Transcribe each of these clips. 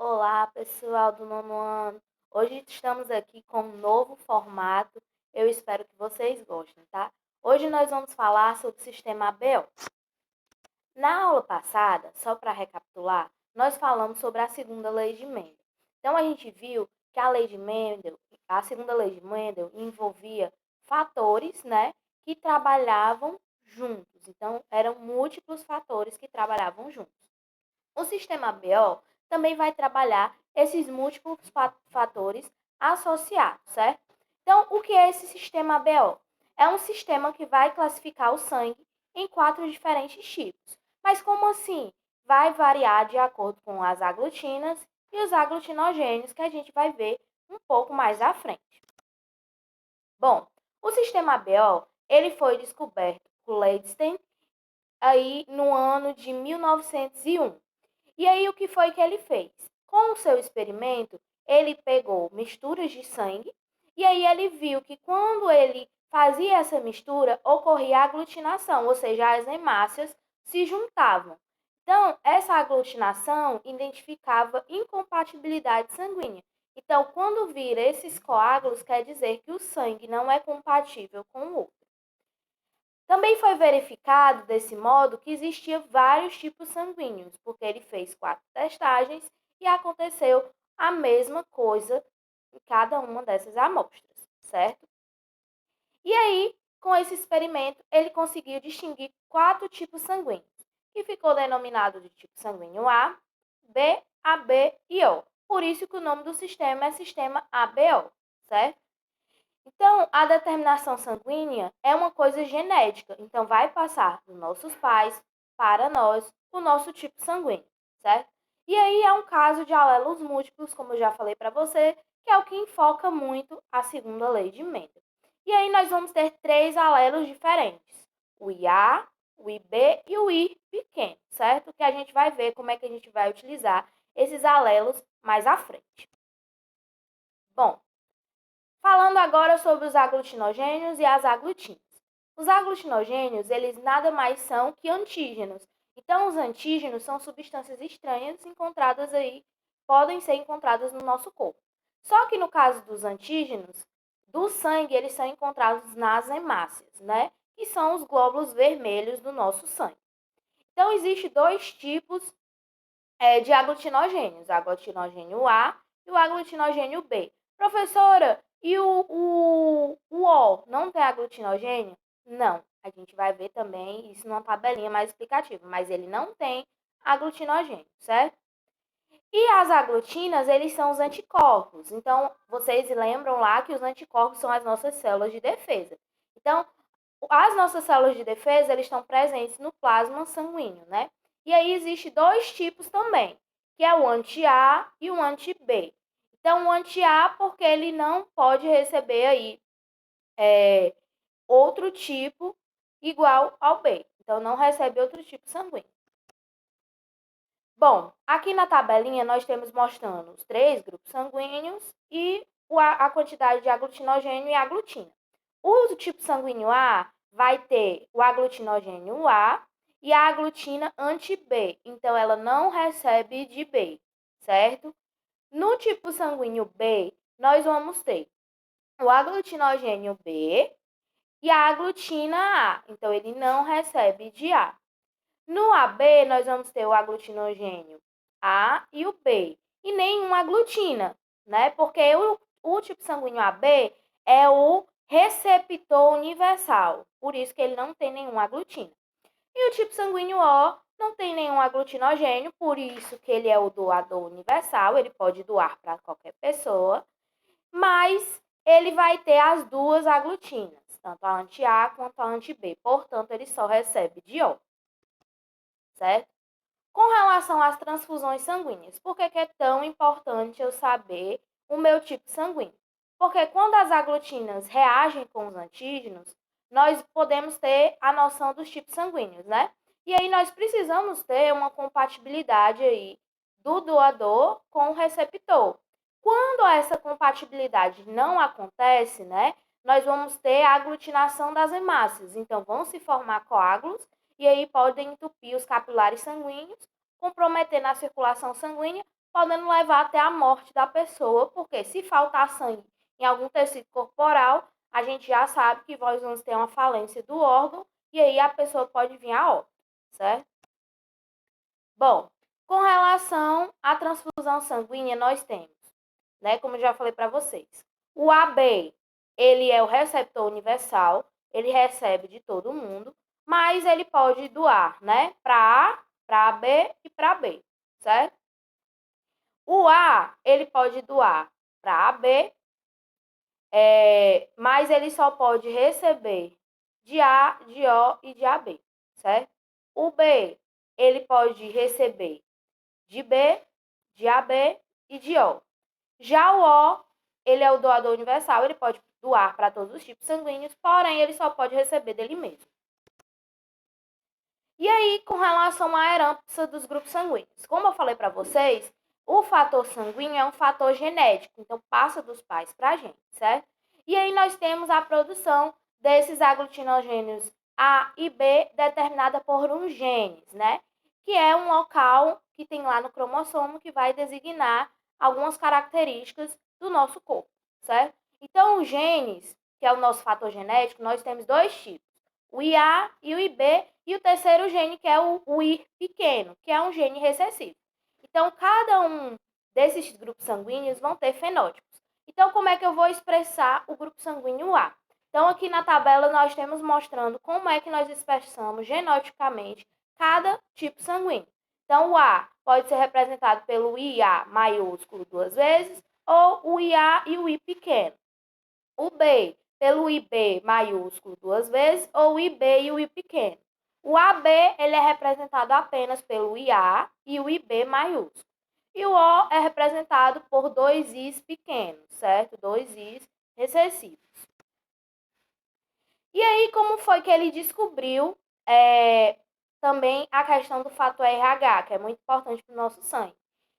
Olá, pessoal do nono ano. Hoje estamos aqui com um novo formato. Eu espero que vocês gostem, tá? Hoje nós vamos falar sobre o sistema ABO. Na aula passada, só para recapitular, nós falamos sobre a segunda lei de Mendel. Então a gente viu que a lei de Mendel, a segunda lei de Mendel envolvia fatores, né, que trabalhavam juntos. Então eram múltiplos fatores que trabalhavam juntos. O sistema BO também vai trabalhar esses múltiplos fatores associados, certo? Então, o que é esse sistema BO? É um sistema que vai classificar o sangue em 4 diferentes tipos. Mas como assim? Vai variar de acordo com as aglutinas e os aglutinogênios que a gente vai ver um pouco mais à frente. Bom, o sistema BO, ele foi descoberto por Leidstein aí no ano de 1901. E aí, o que foi que ele fez? Com o seu experimento, ele pegou misturas de sangue e aí ele viu que quando ele fazia essa mistura, ocorria aglutinação, ou seja, as hemácias se juntavam. Então, essa aglutinação identificava incompatibilidade sanguínea. Então, quando vira esses coágulos, quer dizer que o sangue não é compatível com o outro. Também foi verificado, desse modo, que existia vários tipos sanguíneos, porque ele fez 4 testagens e aconteceu a mesma coisa em cada uma dessas amostras, certo? E aí, com esse experimento, ele conseguiu distinguir 4 tipos sanguíneos, que ficou denominado de tipo sanguíneo A, B, AB e O. Por isso que o nome do sistema é sistema ABO, certo? Então, a determinação sanguínea é uma coisa genética, então vai passar dos nossos pais para nós o nosso tipo sanguíneo, certo? E aí é um caso de alelos múltiplos, como eu já falei para você, que é o que enfoca muito a segunda lei de Mendel. E aí nós vamos ter 3 alelos diferentes: o IA, o IB e o I pequeno, certo? Que a gente vai ver como é que a gente vai utilizar esses alelos mais à frente. Bom, falando agora sobre os aglutinogênios e as aglutinas. Os aglutinogênios, eles nada mais são que antígenos. Então, os antígenos são substâncias estranhas encontradas aí, podem ser encontradas no nosso corpo. Só que no caso dos antígenos, do sangue, eles são encontrados nas hemácias, né? Que são os glóbulos vermelhos do nosso sangue. Então, existem 2 tipos de aglutinogênios, o aglutinogênio A e o aglutinogênio B. Professora, e o O não tem aglutinogênio? Não. A gente vai ver também isso numa tabelinha mais explicativa, mas ele não tem aglutinogênio, certo? E as aglutinas, eles são os anticorpos. Então, vocês lembram lá que os anticorpos são as nossas células de defesa. Então, as nossas células de defesa, eles estão presentes no plasma sanguíneo, né? E aí existe 2 tipos também, que é o anti-A e o anti-B. Então, o anti-A, porque ele não pode receber aí outro tipo igual ao B. Então, não recebe outro tipo sanguíneo. Bom, aqui na tabelinha nós temos mostrando os 3 grupos sanguíneos e a quantidade de aglutinogênio e aglutina. O tipo sanguíneo A vai ter o aglutinogênio A e a aglutina anti-B. Então, ela não recebe de B, certo? No tipo sanguíneo B, nós vamos ter o aglutinogênio B e a aglutina A. Então, ele não recebe de A. No AB, nós vamos ter o aglutinogênio A e o B. E nenhuma aglutina, né? Porque o tipo sanguíneo AB é o receptor universal. Por isso que ele não tem nenhuma aglutina. E o tipo sanguíneo O não tem nenhum aglutinogênio, por isso que ele é o doador universal. Ele pode doar para qualquer pessoa, mas ele vai ter as 2 aglutinas, tanto a anti-A quanto a anti-B. Portanto, ele só recebe de O, certo? Com relação às transfusões sanguíneas, por que é tão importante eu saber o meu tipo sanguíneo? Porque quando as aglutinas reagem com os antígenos, nós podemos ter a noção dos tipos sanguíneos, né? E aí nós precisamos ter uma compatibilidade aí do doador com o receptor. Quando essa compatibilidade não acontece, né, nós vamos ter a aglutinação das hemácias. Então, vão se formar coágulos e aí podem entupir os capilares sanguíneos, comprometendo a circulação sanguínea, podendo levar até a morte da pessoa, porque se faltar sangue em algum tecido corporal, a gente já sabe que nós vamos ter uma falência do órgão e aí a pessoa pode vir a óbito, certo? Bom, com relação à transfusão sanguínea, nós temos, né, como eu já falei para vocês, o AB, ele é o receptor universal, ele recebe de todo mundo, mas ele pode doar, né, para A, para B e para B, certo? O A, ele pode doar para AB, mas ele só pode receber de A, de O e de AB, certo? O B, ele pode receber de B, de AB e de O. Já o O, ele é o doador universal, ele pode doar para todos os tipos sanguíneos, porém ele só pode receber dele mesmo. E aí, com relação à herança dos grupos sanguíneos? Como eu falei para vocês, o fator sanguíneo é um fator genético, então passa dos pais para a gente, certo? E aí nós temos a produção desses aglutinogênios A e B determinada por uns genes, né? Que é um local que tem lá no cromossomo que vai designar algumas características do nosso corpo, certo? Então, os genes, que é o nosso fator genético, nós temos dois tipos, o IA e o IB, e o terceiro gene, que é o I pequeno, que é um gene recessivo. Então, cada um desses grupos sanguíneos vão ter fenótipos. Então, como é que eu vou expressar o grupo sanguíneo A? Então, aqui na tabela, nós temos mostrando como é que nós expressamos genotipicamente cada tipo sanguíneo. Então, o A pode ser representado pelo IA maiúsculo duas vezes, ou o IA e o I pequeno. O B pelo IB maiúsculo duas vezes, ou o IB e o I pequeno. O AB ele é representado apenas pelo IA e o IB maiúsculo. E o O é representado por dois Is pequenos, certo? Dois Is recessivos. E aí, como foi que ele descobriu também a questão do fator RH, que é muito importante para o nosso sangue?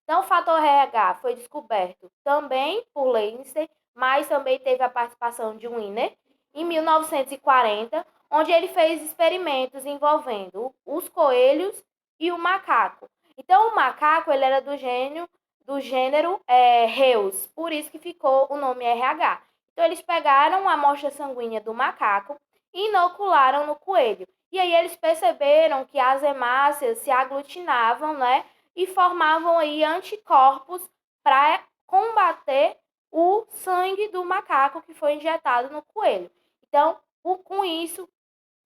Então, o fator RH foi descoberto também por Leinster, mas também teve a participação de Wiener em 1940, onde ele fez experimentos envolvendo os coelhos e o macaco. Então, o macaco ele era do gênero Reus, por isso que ficou o nome RH. Então, eles pegaram a amostra sanguínea do macaco e inocularam no coelho. E aí eles perceberam que as hemácias se aglutinavam, né? E formavam aí anticorpos para combater o sangue do macaco que foi injetado no coelho. Então, com isso,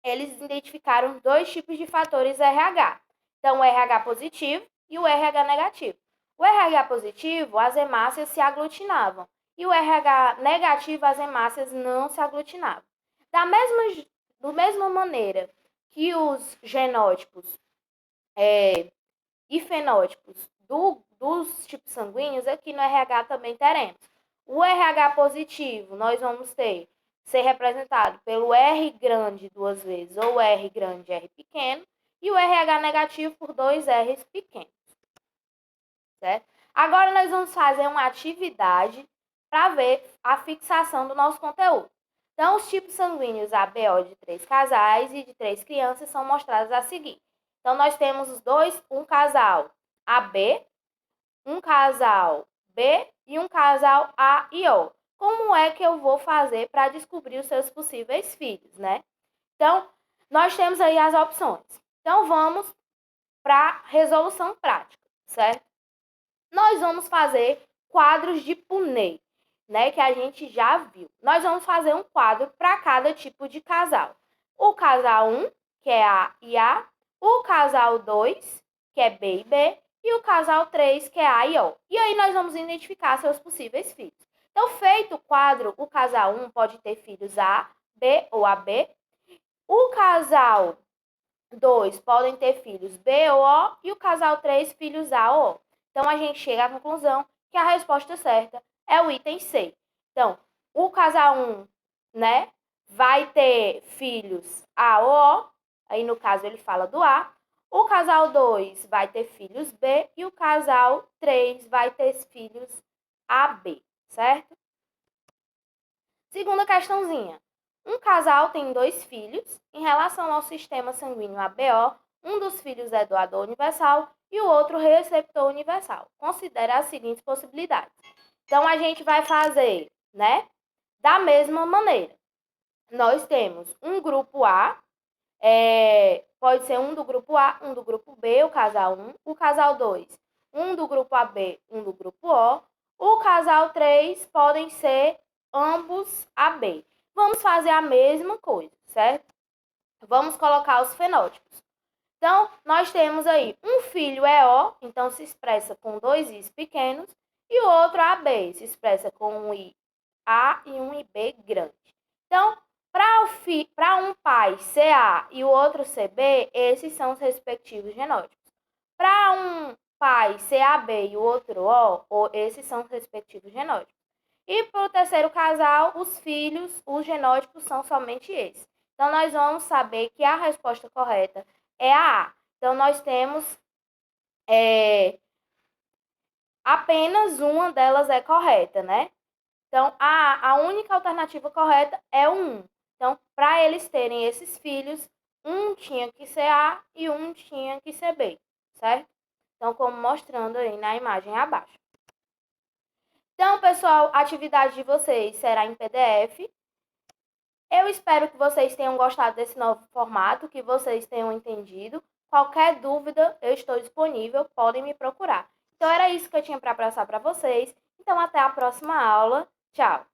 eles identificaram dois tipos de fatores RH. Então, o RH positivo e o RH negativo. O RH positivo, as hemácias se aglutinavam. E o RH negativo, as hemácias não se aglutinavam. Da mesma maneira que os genótipos e fenótipos dos tipos sanguíneos, aqui no RH também teremos. O RH positivo, nós vamos ser representado pelo R grande duas vezes, ou R grande R pequeno, e o RH negativo por dois R's pequenos. Certo? Agora nós vamos fazer uma atividade para ver a fixação do nosso conteúdo. Então, os tipos sanguíneos ABO de 3 casais e de 3 crianças são mostrados a seguir. Então, nós temos um casal AB, um casal B e um casal A e O. Como é que eu vou fazer para descobrir os seus possíveis filhos, né? Então, nós temos aí as opções. Então, vamos para a resolução prática, certo? Nós vamos fazer quadros de Punnett, né, que a gente já viu. Nós vamos fazer um quadro para cada tipo de casal. O casal 1, que é A e A, o casal 2, que é B e B, e o casal 3, que é A e O. E aí nós vamos identificar seus possíveis filhos. Então, feito o quadro, o casal 1 pode ter filhos A, B ou AB. O casal 2 podem ter filhos B ou O e o casal 3 filhos A ou O. Então, a gente chega à conclusão que a resposta certa é o item C. Então, o casal 1, né, vai ter filhos A ou O, aí no caso ele fala do A. O casal 2 vai ter filhos B e o casal 3 vai ter filhos AB, certo? Segunda questãozinha. Um casal tem dois filhos. Em relação ao sistema sanguíneo ABO, Um dos filhos é doador universal e o outro receptor universal. Considere as seguintes possibilidades. Então, a gente vai fazer, né, da mesma maneira. Nós temos um grupo A, pode ser um do grupo A, um do grupo B, o casal 1, o casal 2, um do grupo AB, um do grupo O, o casal 3 podem ser ambos AB. Vamos fazer a mesma coisa, certo? Vamos colocar os fenótipos. Então, nós temos aí um filho é O, então se expressa com dois Is pequenos, e o outro AB, se expressa com um I A e um IB grande. Então, para um pai ser A e o outro ser B, esses são os respectivos genótipos. Para um pai ser AB e o outro O, esses são os respectivos genótipos. E para o terceiro casal, os filhos, os genótipos são somente esses. Então, nós vamos saber que a resposta correta é a A. Então, nós temos apenas uma delas é correta, né? Então, a única alternativa correta é o 1. Então, para eles terem esses filhos, um tinha que ser A e um tinha que ser B, certo? Então, como mostrando aí na imagem abaixo. Então, pessoal, a atividade de vocês será em PDF. Eu espero que vocês tenham gostado desse novo formato, que vocês tenham entendido. Qualquer dúvida, eu estou disponível, podem me procurar. Então, era isso que eu tinha para passar para vocês. Então, até a próxima aula. Tchau!